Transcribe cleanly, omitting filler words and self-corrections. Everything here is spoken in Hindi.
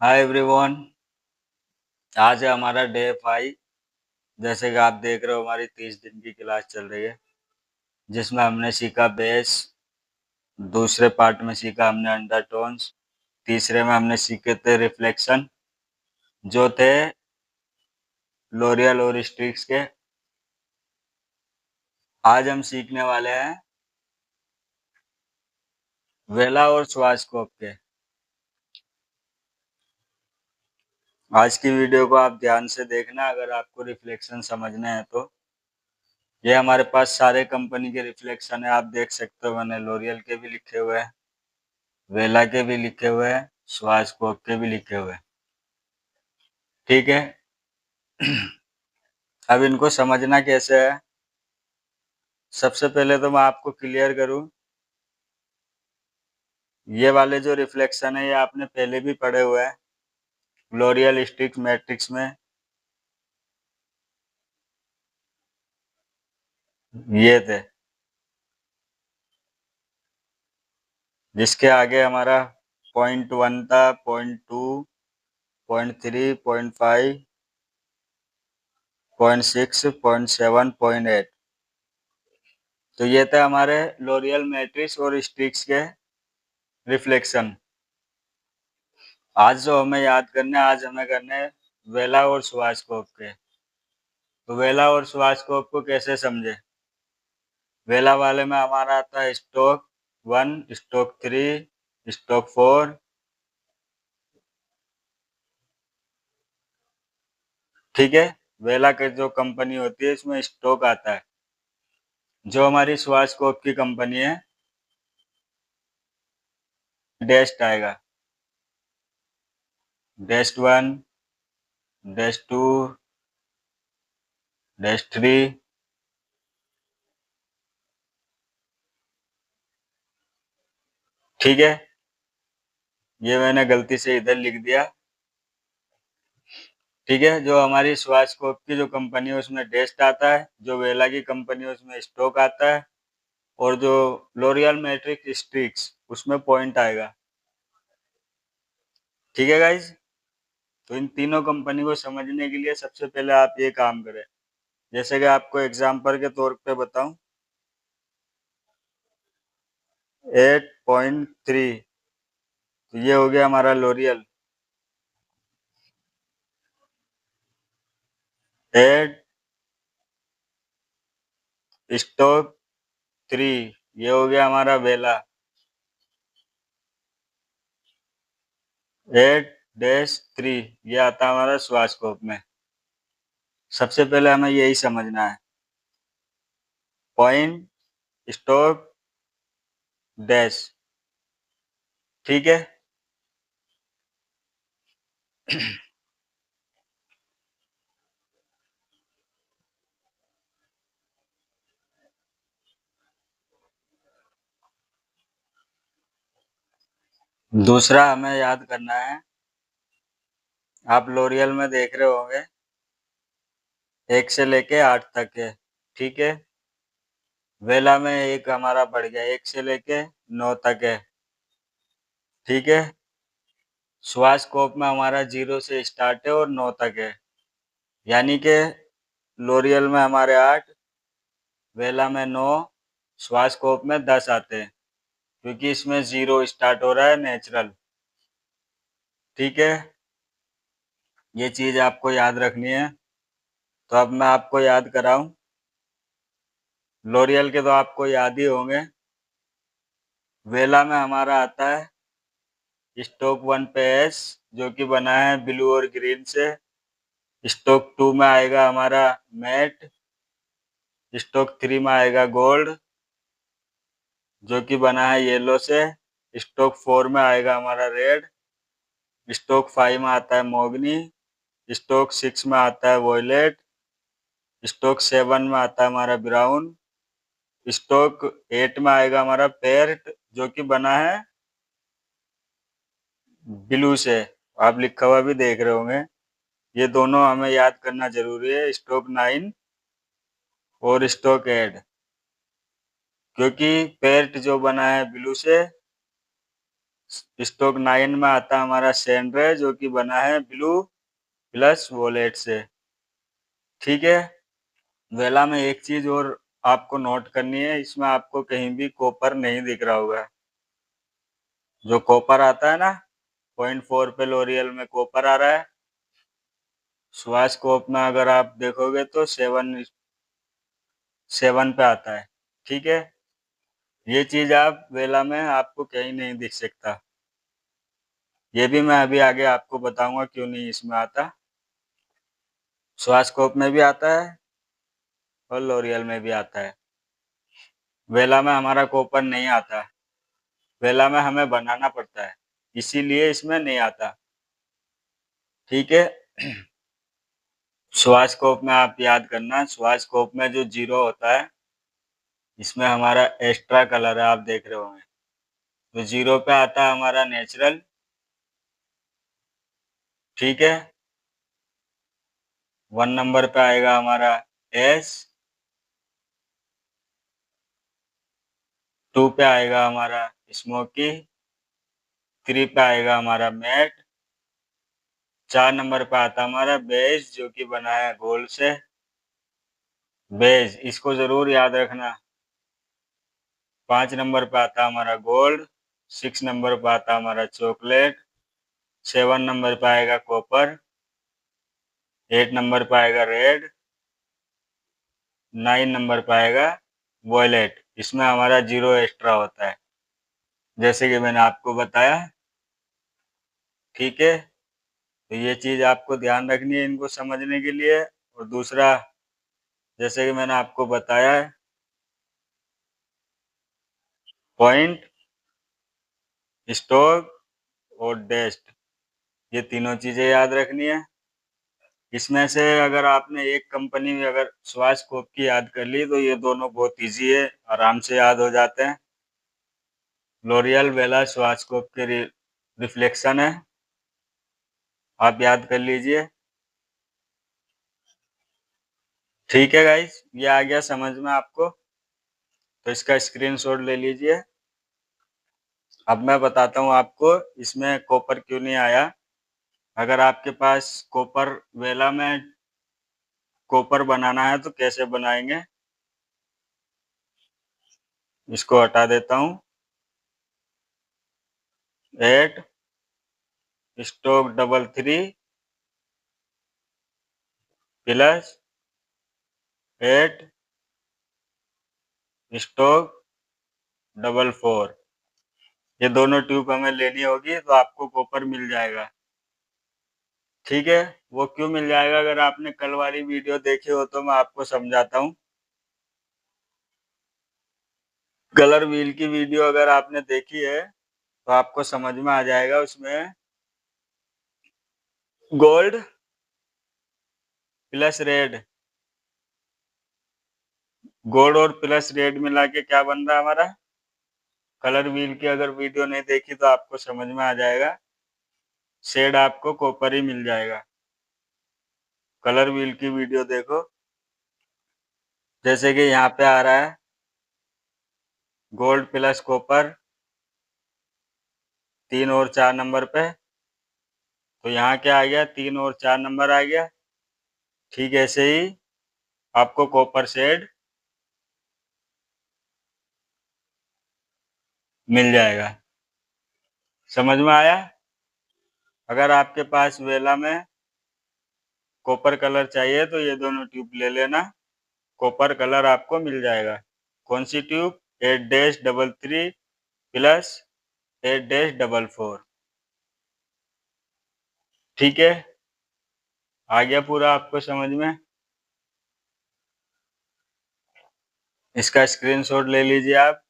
Hi everyone. आज है हमारा डे 5। जैसे कि आप देख रहे हो हमारी 30 दिन की क्लास चल रही है, जिसमें हमने सीखा बेस। दूसरे पार्ट में सीखा हमने अंडरटोन्स। तीसरे में हमने सीखे थे रिफ्लेक्शन, जो थे लोरियल और स्ट्रिक्स के। आज हम सीखने वाले हैं वेला और श्वार्ट्ज़कोप के। आज की वीडियो को आप ध्यान से देखना अगर आपको रिफ्लेक्शन समझने हैं तो। ये हमारे पास सारे कंपनी के रिफ्लेक्शन है, आप देख सकते हो। मैंने लोरियल के भी लिखे हुए हैं, वेला के भी लिखे हुए हैं, श्वार्ट्ज़कोप के भी लिखे हुए हैं। ठीक है। अब इनको समझना कैसे है, सबसे पहले तो मैं आपको क्लियर करूं। ये वाले जो रिफ्लेक्शन है ये आपने पहले भी पढ़े हुए हैं लोरियल स्ट्रिक्स मैट्रिक्स में। ये थे, जिसके आगे हमारा .1 था, .2, .3, .5, .6, .7, .8। तो ये थे हमारे लोरियल मैट्रिक्स और स्ट्रिक्स के रिफ्लेक्शन। आज जो हमें याद करने, आज हमें करने वेला और श्वार्ट्ज़कोप के। तो वेला और श्वार्ट्ज़कोप को कैसे समझे। वेला वाले में हमारा आता है स्टोक 1, स्टोक 3, स्टोक 4। ठीक है। वेला के जो कंपनी होती है इसमें स्टोक आता है। जो हमारी श्वार्ट्ज़कोप की कंपनी है, डेस्ट आएगा, डेस्ट 1, डेस्ट 2, डेस्ट 3। ठीक है। ये मैंने गलती से इधर लिख दिया। ठीक है। जो हमारी श्वार्ट्ज़कोप की जो कंपनी है उसमें डेस्ट आता है, जो वेला की कंपनी है उसमें स्टोक आता है, और जो लोरियल मैट्रिक्स स्ट्रिक्स उसमें पॉइंट आएगा। ठीक है गाइज। तो इन तीनों कंपनी को समझने के लिए सबसे पहले आप ये काम करें। जैसे कि आपको एग्जांपल के तौर पे बताऊं, 8.3, तो ये हो गया हमारा लोरियल। 8 स्टोक 3, ये हो गया हमारा वेला। 8-3, ये आता है हमारा श्वार्ट्ज़कोप में। सबसे पहले हमें यही समझना है, पॉइंट, स्टोक, डैश। ठीक है। दूसरा हमें याद करना है, आप लोरियल में देख रहे होंगे 1 से लेके 8 तक है। ठीक है। वेला में एक हमारा बढ़ गया, 1 से लेके 9 तक है। ठीक है। श्वार्ट्ज़कोप में हमारा 0 से स्टार्ट है और 9 तक है। यानी कि लोरियल में हमारे 8, वेला में 9, श्वार्ट्ज़कोप में 10 आते हैं, क्योंकि इसमें 0 स्टार्ट हो रहा है नेचुरल। ठीक है। ये चीज आपको याद रखनी है। तो अब मैं आपको याद कराऊं, लोरियल के तो आपको याद ही होंगे। वेला में हमारा आता है स्टोक 1 पे एस, जो कि बना है ब्लू और ग्रीन से। स्टोक 2 में आएगा हमारा मैट। स्टोक 3 में आएगा गोल्ड, जो कि बना है येलो से। स्टोक 4 में आएगा हमारा रेड। स्टोक 5 में आता है मोगनी। स्टोक 6 में आता है वॉयलेट। स्टोक 7 में आता है हमारा ब्राउन। स्टोक 8 में आएगा हमारा पेर्ट, जो कि बना है ब्लू से। आप लिखा हुआ भी देख रहे होंगे। ये दोनों हमें याद करना जरूरी है, स्टोक 9 और स्टोक 8, क्योंकि पेर्ट जो बना है ब्लू से, स्टॉक 9 में आता है हमारा सैंड्रे, जो कि बना है ब्लू प्लस वॉलेट से। ठीक है। वेला में एक चीज और आपको नोट करनी है, इसमें आपको कहीं भी कॉपर नहीं दिख रहा होगा। जो कॉपर आता है ना, 0.4 पे लोरियल में कॉपर आ रहा है। स्वास्कोप में अगर आप देखोगे तो 7 पे आता है। ठीक है। ये चीज आप वेला में आपको कहीं नहीं दिख सकता। ये भी मैं अभी आगे आपको बताऊंगा क्यों नहीं इसमें आता। स्वास्कोप में भी आता है और लोरियल में भी आता है। वेला में हमारा कॉपर नहीं आता। वेला में हमें बनाना पड़ता है, इसीलिए इसमें नहीं आता। ठीक है। स्वास्कोप में आप याद करना, स्वास्कोप में जो जीरो होता है, इसमें हमारा एक्स्ट्रा कलर है, आप देख रहे होंगे। तो जीरो पे आता है हमारा नेचुरल। ठीक है। 1 नंबर पे आएगा हमारा एस। 2 पे आएगा हमारा स्मोकी। 3 पे आएगा हमारा मैट। 4 नंबर पे आता है हमारा बेज, जो कि बना है गोल्ड से। बेज, इसको जरूर याद रखना। 5 नंबर पे आता है हमारा गोल्ड। 6 नंबर पे आता है हमारा चॉकलेट। 7 नंबर पे आएगा कॉपर। 8 नंबर पे आएगा रेड। 9 नंबर पे आएगा वॉयलेट। इसमें हमारा जीरो एक्स्ट्रा होता है, जैसे कि मैंने आपको बताया। ठीक है। तो ये चीज आपको ध्यान रखनी है इनको समझने के लिए। और दूसरा, जैसे कि मैंने आपको बताया है, पॉइंट, स्टॉक और डेस्ट, ये तीनों चीजें याद रखनी है। इसमें से अगर आपने एक कंपनी में अगर स्वास्कोप की याद कर ली तो ये दोनों बहुत इजी है, आराम से याद हो जाते हैं। लोरियल वेला स्वास्कोप के रिफ्लेक्शन है, आप याद कर लीजिए। ठीक है गाइस, ये आ गया समझ में आपको, तो इसका स्क्रीनशॉट ले लीजिए। अब मैं बताता हूँ आपको इसमें कॉपर क्यों नहीं आया। अगर आपके पास कॉपर वेला में कॉपर बनाना है तो कैसे बनाएंगे, इसको हटा देता हूँ। एट स्टॉक 33 प्लस 8 स्टॉक 44, ये दोनों ट्यूब हमें लेनी होगी तो आपको कॉपर मिल जाएगा। ठीक है। वो क्यों मिल जाएगा, अगर आपने कल वाली वीडियो देखी हो तो मैं आपको समझाता हूँ। कलर व्हील की वीडियो अगर आपने देखी है तो आपको समझ में आ जाएगा। उसमें गोल्ड प्लस रेड, गोल्ड और प्लस रेड मिला के क्या बन रहा है हमारा कलर व्हील की। अगर वीडियो नहीं देखी तो आपको समझ में आ जाएगा, शेड आपको कॉपर ही मिल जाएगा। कलर व्हील की वीडियो देखो, जैसे कि यहाँ पे आ रहा है गोल्ड प्लस कॉपर 3 और 4 नंबर पे। तो यहाँ क्या आ गया, 3 और 4 नंबर आ गया। ठीक ऐसे ही आपको कॉपर शेड मिल जाएगा। समझ में आया। अगर आपके पास वेला में कॉपर कलर चाहिए तो ये दोनों ट्यूब ले लेना, कॉपर कलर आपको मिल जाएगा। कौन सी ट्यूब, 8-33 प्लस 8-44। ठीक है, आ गया पूरा आपको समझ में। इसका स्क्रीनशॉट ले लीजिए आप।